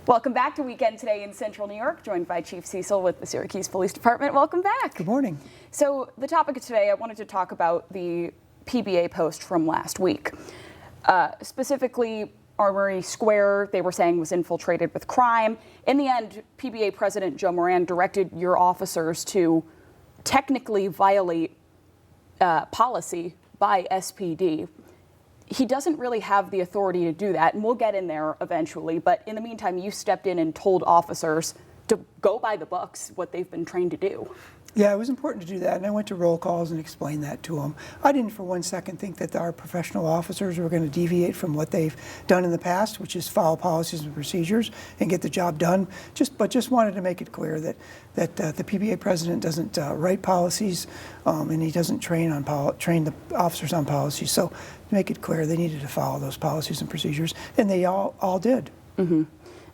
Welcome back to Weekend Today in Central New York, joined by Chief Cecile with the Syracuse Police Department. Welcome back. Good morning. So the topic of today, I wanted to talk about the PBA post from last week. Specifically, Armory Square, they were saying, was infiltrated with crime. In the end, PBA President Joe Moran directed your officers to technically violate policy by SPD. He doesn't really have the authority to do that, and we'll get in there eventually, but in the meantime, you stepped in and told officers to go by the books, what they've been trained to do. Yeah, it was important to do that, and I went to roll calls and explained that to them. I didn't for one second think that our professional officers were going to deviate from what they've done in the past, which is follow policies and procedures and get the job done. But just wanted to make it clear that the PBA president doesn't write policies, and he doesn't train the officers on policies. So to make it clear, they needed to follow those policies and procedures, and they all did. Mm-hmm.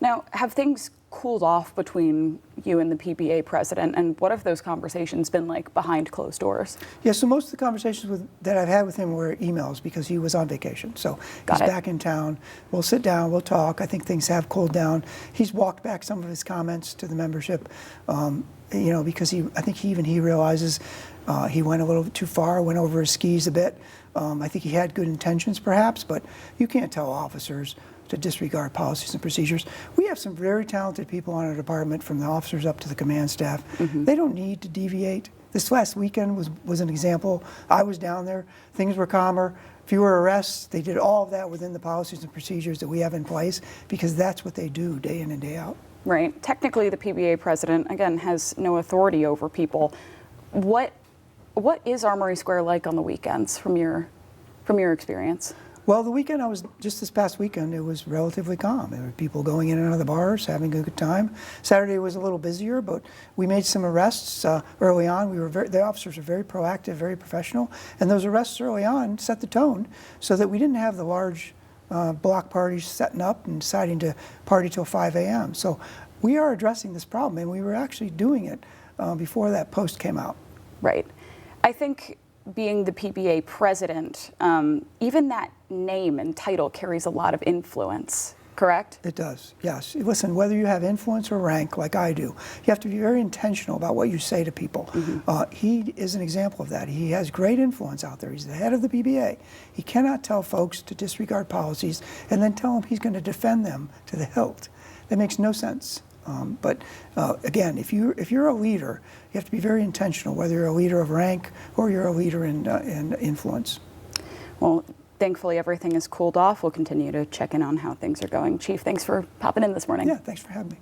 Now, have things cooled off between you and the PBA president, and what have those conversations been like behind closed doors? Yeah, so most of the conversations that I've had with him were emails because he was on vacation. So he's back in town. We'll sit down, we'll talk. I think things have cooled down. He's walked back some of his comments to the membership, because I think he realizes he went a little too far, went over his skis a bit. I think he had good intentions perhaps, but you can't tell officers to disregard policies and procedures. We have some very talented people on our department, from the officers up to the command staff. Mm-hmm. They don't need to deviate. This last weekend was an example. I was down there. Things were calmer, fewer arrests. They did all of that within the policies and procedures that we have in place, because that's what they do day in and day out. Right. Technically, the PBA president, again, has no authority over people. What is Armory Square like on the weekends from your experience? Well, the weekend just this past weekend, it was relatively calm. There were people going in and out of the bars, having a good time. Saturday was a little busier, but we made some arrests early on. The officers were very proactive, very professional, and those arrests early on set the tone so that we didn't have the large block parties setting up and deciding to party till 5 a.m. So we are addressing this problem, and we were actually doing it before that post came out. Right. I think being the PBA president, even that name and title carries a lot of influence, correct? It does, yes. Listen, whether you have influence or rank like I do, you have to be very intentional about what you say to people. Mm-hmm. He is an example of that. He has great influence out there. He's the head of the PBA. He cannot tell folks to disregard policies and then tell them he's going to defend them to the hilt. That makes no sense. But again, if you're a leader, you have to be very intentional, whether you're a leader of rank or you're a leader in influence. Well, thankfully everything has cooled off. We'll continue to check in on how things are going. Chief, thanks for popping in this morning. Yeah, thanks for having me.